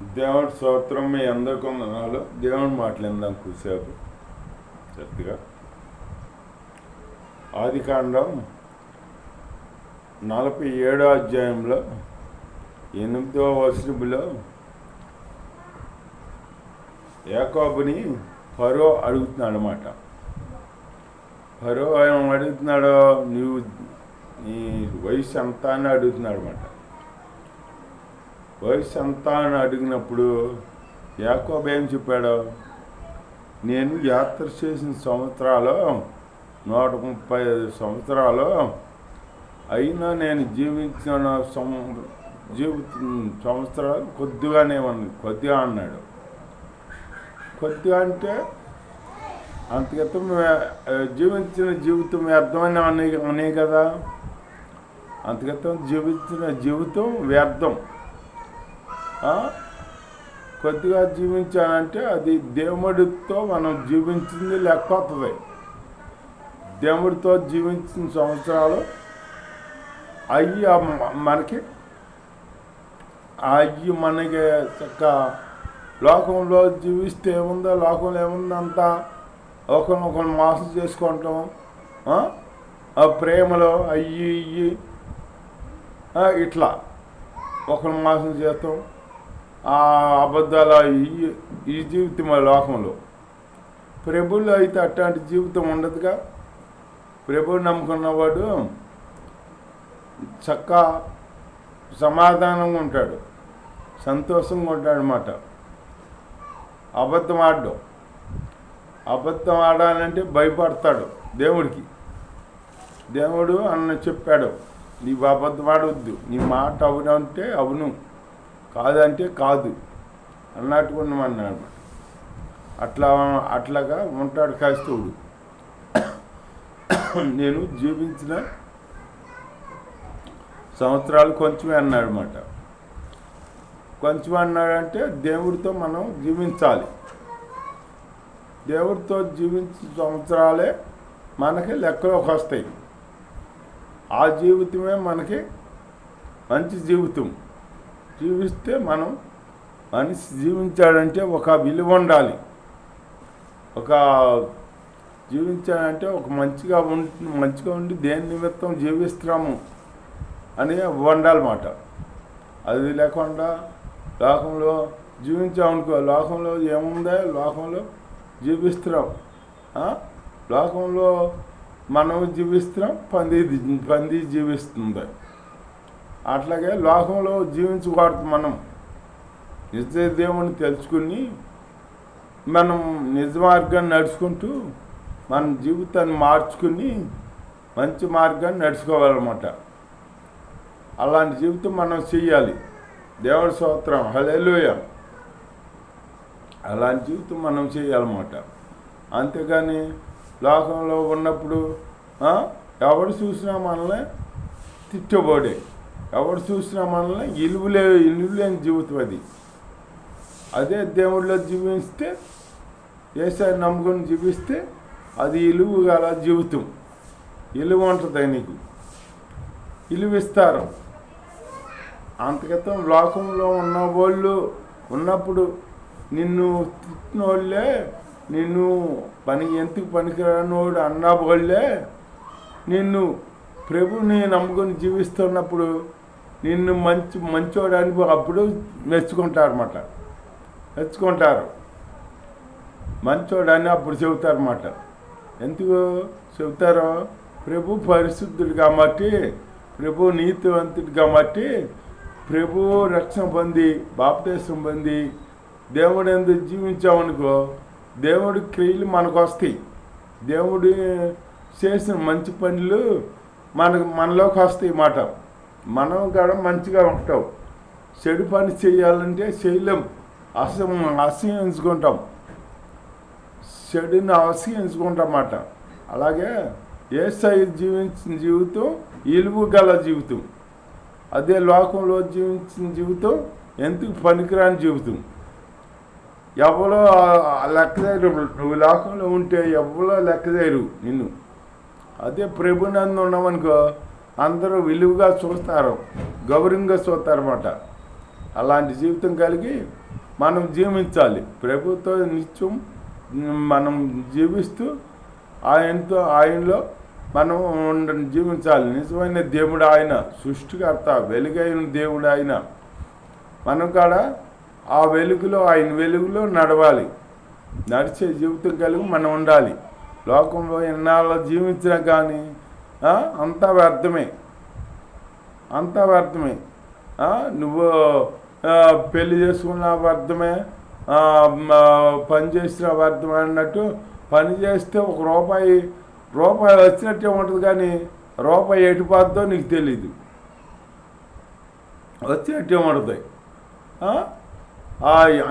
దేవుడి స్తోత్రం. మీ అందరికీ వందనాలు. దేవుని మాట్లాడిందాం కూసేపు చక్కగా. ఆదికాండం 47వ అధ్యాయంలో 8వ వచనంలో యాకోబుని ఫరో అడుగుతున్నాడు అన్నమాట. ఫరో ఏం అడుగుతున్నాడో, నీవు నీ వయసు ఎంత అని అడుగుతున్నాడు అన్నమాట. వయసు ఎంత అని అడిగినప్పుడు యాకోబు ఏం చెప్పాడు, నేను యాత్ర చేసిన సంవత్సరాలు 135 సంవత్సరాలు అయినా నేను జీవించిన సంవత్సరాలు కొద్దిగానే ఉంది. కొద్దిగా అన్నాడు. కొద్దిగా అంటే అంతక్రితం జీవించిన జీవితం వ్యర్థమని అనే కదా. అంతక్రితం జీవించిన జీవితం వ్యర్థం. కొద్దిగా జీవించాలంటే అది దేవుడితో మనం జీవించింది లేకపోతుంది. దేవుడితో జీవించిన సంవత్సరాలు అయ్యి మనకి చక్క లోకంలో జీవిస్తే ఏముందో, లోకంలో ఏముందో అంతా ఒకరినొకరు మోసం చేసుకుంటాం. ఆ ప్రేమలో అయ్యి ఇట్లా ఒకరు మోసం చేస్తాం. ఆ అబద్ధాలు ఈ జీవితం లోకంలో. ప్రభువులో అయితే అట్లాంటి జీవితం ఉండదుగా. ప్రభువుని నమ్ముకున్నవాడు చక్కగా సమాధానంగా ఉంటాడు, సంతోషంగా ఉంటాడు అన్నమాట. అబద్ధం ఆడాలంటే భయపడతాడు దేవుడికి. దేవుడు చెప్పాడు, నీవు అబద్ధం ఆడవద్దు, నీ మాట అవునంటే అవును, కాదంటే కాదు అన్నట్టుకున్నామన్నాడు. అట్లాగా ఉంటాడు క్రైస్తవుడు. నేను జీవించిన సంవత్సరాలు కొంచెమే అన్నాడు అన్నమాట. కొంచెం అన్నాడంటే దేవుడితో మనం జీవించాలి. దేవుడితో జీవించిన సంవత్సరాలే మనకి లెక్కలోకి వస్తాయి. ఆ జీవితమే మనకి మంచి జీవితం. జీవిస్తే మనం మనిషి జీవించాడంటే ఒక విలువ ఉండాలి. జీవించాడంటే ఒక మంచిగా ఉండి దేని నిమిత్తం జీవిస్తున్నాము అని ఉండాలన్నమాట. అది లేకుండా లోకంలో జీవించామనుకో, లోకంలో ఏముందో లోకంలో జీవిస్తున్నాం. లోకంలో మనం జీవిస్తున్నాం, పంది జీవిస్తుంది. అట్లాగే లోకంలో జీవించకూడదు. మనం నిజ దేవుని తెలుసుకుని మనం నిజ మార్గాన్ని నడుచుకుంటూ మన జీవితాన్ని మార్చుకుని మంచి మార్గాన్ని నడుచుకోవాలన్నమాట. అలాంటి జీవితం మనం చెయ్యాలి. దేవుడి స్తోత్రం, హల్లెలూయా. అలాంటి జీవితం మనం చేయాలన్నమాట. అంతేగాని లోకంలో ఉన్నప్పుడు ఎవడు చూసినా మనల్ని తిట్టబోడే, ఎవడు చూసినా మనల్ని ఇలువ లేని జీవితం అది. అదే దేవుడిలో జీవిస్తే, యేసయ్య నమ్ముకొని జీవిస్తే అది ఇలువ గల జీవితం. ఇలువ ఉంటుంది, నీకు ఇలువిస్తారు. అంతక్రితం లోకంలో ఉన్న వాళ్ళు ఉన్నప్పుడు నిన్ను తిట్టిన వాళ్ళే, నిన్ను ఎందుకు పనికిరానోడు అన్న వాళ్ళే నిన్ను ప్రభుని నమ్ముకొని జీవిస్తున్నప్పుడు నిన్ను మంచోడు అని అప్పుడు మెచ్చుకుంటారు. మంచోడు అని అప్పుడు చెబుతారన్నమాట. ఎందుకు చెబుతారో, ప్రభు పరిశుద్ధుడు కాబట్టి, ప్రభు నీతివంతుడు కాబట్టి, ప్రభు రక్షణ పొంది బాప్తిసం పొంది దేవుడు ఎందుకు జీవించామనుకో, దేవుడి క్రియలు మనకు వస్తాయి. దేవుడు చేసిన మంచి పనులు మనలోకి వస్తాయి మాట. మనం కూడా మంచిగా ఉంటాం. చెడు పని చేయాలంటే చేయలేం, అసహ్యించుకుంటాం, చెడుని అసహ్యించుకుంటాం అన్నమాట. అలాగే యేసయ్య జీవించిన జీవితం ఇలువ గల జీవితం. అదే లోకంలో జీవించిన జీవితం ఎందుకు పనికిరాని జీవితం. ఎవరో లెక్కదేరు. నువ్వు లోకంలో ఉంటే ఎవరో లెక్కదేరు నిన్ను. అదే ప్రభునందు ఉన్నామనుకో అందరూ విలువగా చూస్తారు, గౌరవంగా చూస్తారన్నమాట. అలాంటి జీవితం కలిగి మనం జీవించాలి. ప్రభుతో నిత్యం మనం జీవిస్తూ ఆయనలో మనం జీవించాలి. నిజమైన దేవుడు ఆయన, సృష్టికర్త, వెలుగైన దేవుడు ఆయన. మనం కూడా ఆ వెలుగులో, ఆయన వెలుగులో నడవాలి. నడిచే జీవితం కలిగి మనం ఉండాలి. లోకంలో ఎన్నాళ్ళు జీవించినా కానీ అంతా వ్యర్థమే, అంతా వ్యర్థమే. నువ్వు పెళ్లి చేసుకున్న వ్యర్థమే, పని చేసిన వ్యర్థమే అన్నట్టు. పని చేస్తే ఒక రూపాయి వచ్చినట్టే ఉంటుంది, కానీ రూపాయి ఎటుపోద్దో నీకు తెలీదు. వచ్చినట్టే ఉంటుంది.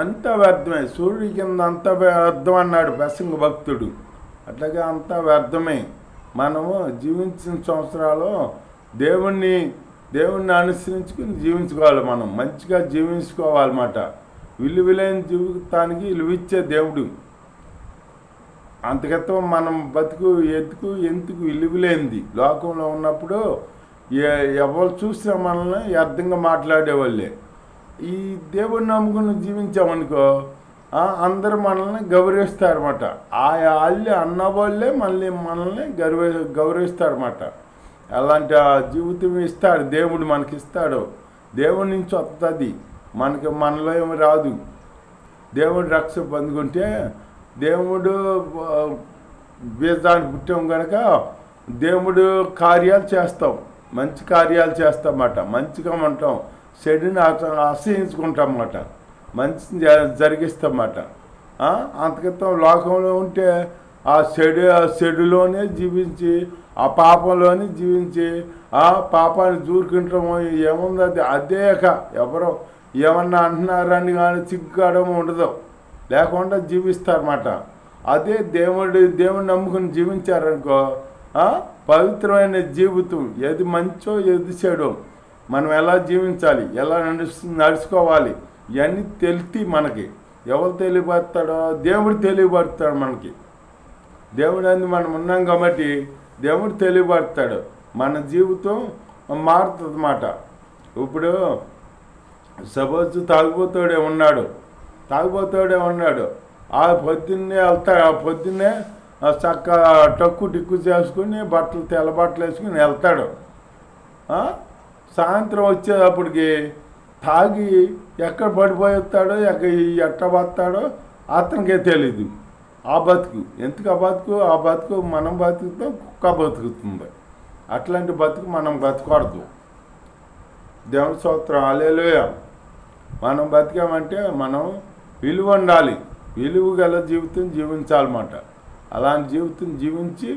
అంత వ్యర్థమే. సూర్యుడి కింద అంత వ్యర్థం అన్నాడు ప్రసంగ భక్తుడు. అట్లాగే అంత వ్యర్థమే. మనము జీవించిన సంవత్సరాలు దేవుణ్ణి అనుసరించుకుని జీవించుకోవాలి. మనం మంచిగా జీవించుకోవాలన్నమాట. విలువలేని జీవితానికి విలువిచ్చే దేవుడు. అంతకత్వం మనం ఎందుకు విలువలేనిది. లోకంలో ఉన్నప్పుడు ఎవరు చూసినా మనల్ని అర్థంగా మాట్లాడేవాళ్ళే. ఈ దేవుడిని నమ్ముకుని జీవించామనుకో అందరూ మనల్ని గౌరవిస్తారన్నమాట. వాళ్ళు అన్నవాళ్ళే మనల్ని గౌరవిస్తారన్నమాట. అలాంటి జీవితం ఇస్తాడు దేవుడు, మనకి ఇస్తాడు. దేవుడి నుంచి వస్తుంది, మనలో ఏమి రాదు. దేవుడు రక్షణ పొందుకుంటే, దేవుడు బీజాన్ని పుట్టాం కనుక దేవుడు కార్యాలు చేస్తాం, మంచి కార్యాలు చేస్తామన్నమాట. మంచిగా ఉంటాం, చెడుని అసహించుకుంటామన్నమాట, మంచిని జరిగిస్తామన్నమాట. అంతకితం లోకంలో ఉంటే ఆ చెడులోనే జీవించి, ఆ పాపంలోనే జీవించి, ఆ పాపాన్ని దూరుకుంటామో ఏముంది అదేక ఎవరో ఏమన్నా అంటున్నారని కానీ సిగ్గుకోవడం ఉండదు, లేకుండా జీవిస్తారన్నమాట. అదే దేవుడిని నమ్ముకుని జీవించారనుకో పవిత్రమైన జీవితం, ఏది మంచో ఏది చెడో, మనం ఎలా జీవించాలి, ఎలా నడుచుకోవాలి, ఇవన్నీ తెలిసి మనకి ఎవరు తెలియపడతాడో దేవుడు తెలియపడతాడు మనకి. దేవుడు అని మనం ఉన్నాం కాబట్టి దేవుడు తెలియపడతాడు. మన జీవితం మారుతుంది అన్నమాట. ఇప్పుడు సపోజ్ తాగుబోతాడే ఉన్నాడు, ఆ పొద్దున్నే వెళ్తాడు. ఆ పొద్దున్నే చక్కగా టక్కు టిక్కు చేసుకుని తెల్ల బట్టలు వేసుకుని వెళ్తాడు. సాయంత్రం వచ్చేటప్పటికి తాగి ఎక్కడ పడిపోతాడో ఎట్ట బతాడో అతనికే తెలీదు. ఆ బతుకు ఎందుకు ఆ బతుకు మనం బతుకుతాం, కుక్క బతుకుతుంది. అట్లాంటి బతుకు మనం బతకూడదు. దేవుని స్తోత్రం, హల్లెలూయా. మనం బతికామంటే మనం విలువ ఉండాలి, విలువ గల జీవితం జీవించాలన్నమాట. అలాంటి జీవితం జీవించి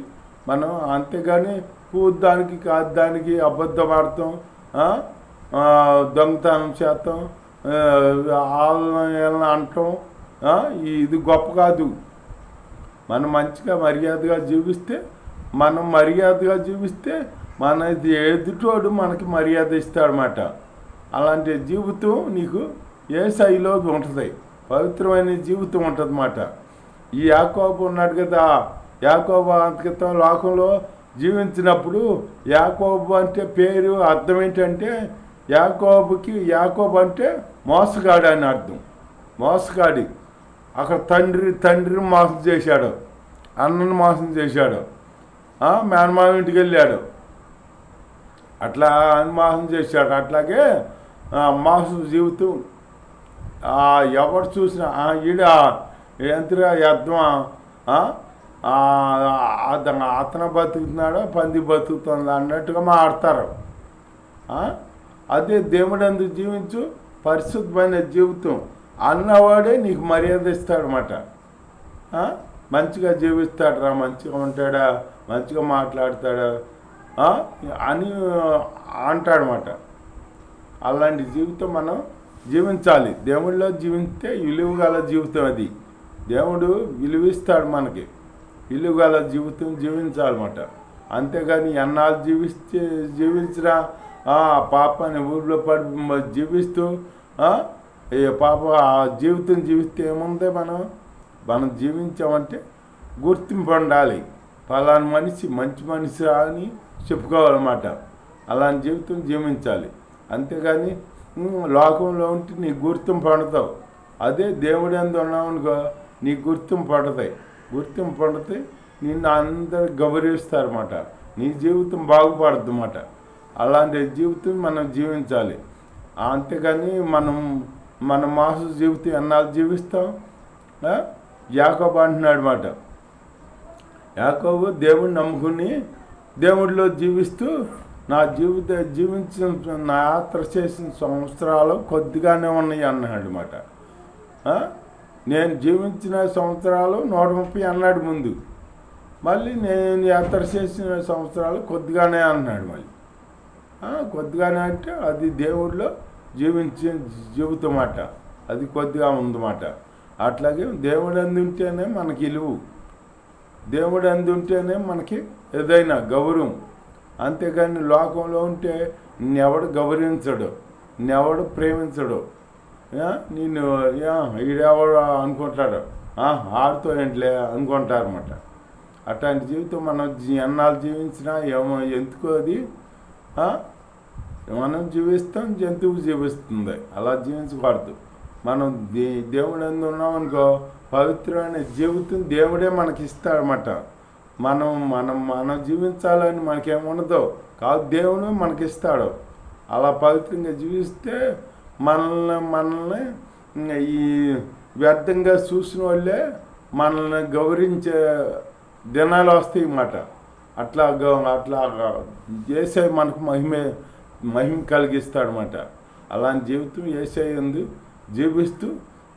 మనం, అంతేగాని పూద్దానికి కాద్దానికి అబద్ధం ఆడతాం, దొంగతనం చేస్తాం, వాళ్ళని అంటాం, ఇది గొప్ప కాదు. మనం మంచిగా మర్యాదగా జీవిస్తే మన ఎదుటోడు మనకి మర్యాద ఇస్తాడనమాట. అలాంటి జీవితం నీకు యేసయ్యలో ఉంటుంది, పవిత్రమైన జీవితం ఉంటుంది అన్నమాట. ఈ యాకోబు ఉన్నాడు కదా, యాకోబు అంతకితం లోకంలో జీవించినప్పుడు, యాకోబు అంటే పేరు అర్థం ఏంటంటే, యాకోబు అంటే మోసగాడు అని అర్థం. మోసగాడి. అక్కడ తండ్రిని మోసం చేశాడు, అన్నను మోసం చేశాడు, మేనమామ ఇంటికి వెళ్ళాడు, అట్లా మోసం చేశాడు. అట్లాగే మోసం జీవితం ఎవరు చూసినా ఎంతగా అర్థమా, అతను బతుకుతున్నాడో పంది బతుకుతుంది అన్నట్టుగా మాట్లాడతారు. అదే దేవుడందు జీవించు, పరిశుద్ధమైన జీవితం అన్నవాడే నీకు మర్యాద ఇస్తాడనమాట. మంచిగా జీవిస్తాడరా, మంచిగా ఉంటాడా, మంచిగా మాట్లాడతాడా అని అంటాడనమాట. అలాంటి జీవితం మనం జీవించాలి. దేవుడిలో జీవిస్తే విలువగల జీవితం అది. దేవుడు విలువిస్తాడు మనకి. విలువగల జీవితం జీవించాలన్నమాట. అంతేగాని ఎన్నాళ్ళు జీవించినా పాపాన్ని ఊళ్ళో పడి జీవిస్తూ పాప జీవితం జీవిస్తే ఏముంది, మనం జీవించామంటే గుర్తింపు ఉండాలి. ఫలానా మనిషి మంచి మనిషి అని చెప్పుకోవాలన్నమాట. అలాంటి జీవితం జీవించాలి. అంతేగాని లోకంలో ఉంటే నీ గుర్తింపు ఉండతావు. అదే దేవుడు ఎందు ఉన్నామనుకో నీ గుర్తింపు పడితే నిన్ను అందరు గౌరవిస్తారన్నమాట. నీ జీవితం బాగుపడుతుంది అన్నమాట. అలాంటి జీవితం మనం జీవించాలి. అంతేగాని మన మాసు జీవితం ఎన్నాళ్ళు జీవిస్తాం? యాకోబు అంటున్నాడు అన్నమాట. యాకోబు దేవుడిని నమ్ముకుని దేవుడిలో జీవిస్తూ నా యాత్ర చేసిన సంవత్సరాలు కొద్దిగానే ఉన్నాయి అన్నాడు అన్నమాట. నేను జీవించిన సంవత్సరాలు 130 అన్నాడు ముందు. మళ్ళీ నేను యాత్ర చేసిన సంవత్సరాలు కొద్దిగానే అన్నాడు. మళ్ళీ కొద్దిగానే అంటే అది దేవుడిలో జీవించే జీవితం అట, అది కొద్దిగా ఉందన్నమాట. అట్లాగే దేవుడు అందుంటేనే మనకి విలువ, దేవుడు అందుంటేనే మనకి ఏదైనా గౌరవం. అంతేగాని లోకంలో ఉంటే నిన్నెవడు గౌరవించడు, నిన్నెవడు ప్రేమించడు. నేను ఈడెవడు అనుకుంటాడు, ఆడుతో ఏంటిలే అనుకుంటారన్నమాట. అట్లాంటి జీవితం మనం ఎన్నాళ్ళు జీవించినా ఏమో ఎందుకో అది మనం జీవిస్తాం, జంతువు జీవిస్తుంది. అలా జీవించకూడదు. మనం దేవుడు ఎందు ఉన్నామనుకో పవిత్రమైన జీవితం దేవుడే మనకి ఇస్తాడన్నమాట. మనం జీవించాలని మనకేముండదు కాదు, దేవుడు మనకిస్తాడు. అలా పవిత్రంగా జీవిస్తే మనల్ని ఈ వ్యర్థంగా చూసిన వాళ్ళే మనల్ని గౌరవించే దినాలు వస్తాయి అన్నమాట. అట్లా యేసయ్య మనకు మహిమ కలిగిస్తాడనమాట. అలాంటి జీవితం యేసయ్య యందు జీవిస్తూ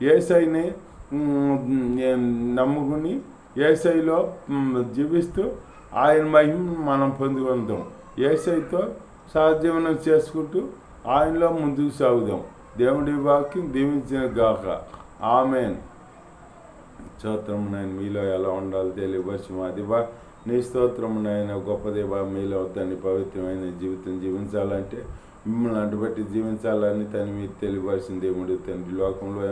యేసయ్యని నమ్ముకుని యేసయ్యలో జీవిస్తూ ఆయన మహిమ మనం పొందుకుందాం. యేసయ్యతో సహజీవనం చేసుకుంటూ ఆయనలో ముందుకు సాగుదాం. దేవుడి వాక్యం దీవించిన గాక. ఆమెన్. స్తోత్రము నాయన, మీలో ఎలా ఉండాలో తెలియవచ్చు మా దేవా. నీ స్తోత్రము నాయన, గొప్ప దేవా. మీలో తండ్రి పవిత్రమైన జీవితం జీవించాలంటే మిమ్మల్ని అడ్డుపెట్టి జీవించాలని తను మీరు తెలియవలసిన దేవుడు తండ్రి. లోకంలో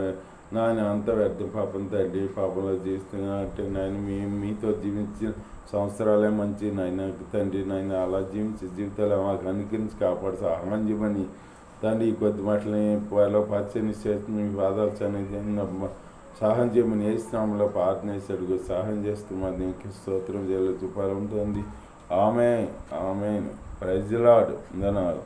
నాయన అంత వ్యర్థం పాపం తండ్రి, పాపంలో జీవిస్తున్నా అంటే నాయన మీతో జీవించిన సంవత్సరాలే మంచి నాయన తండ్రి. నాయన అలా జీవించే జీవితాలు మాకు అనుకరించి కాపాడు సహాయం చేయమని తండ్రి. ఈ కొద్ది మాటలని పచ్చని చేతి మీ బాధాల్సనేది సహాయం చేయమని ఏసునామములో ప్రార్థన చేశాడు. సహాయం చేస్తూ మా దీనికి స్తోత్రం చేయలేదు చూపాలంటుంది. ఆమెన్. Praise the Lord. వందనాలు.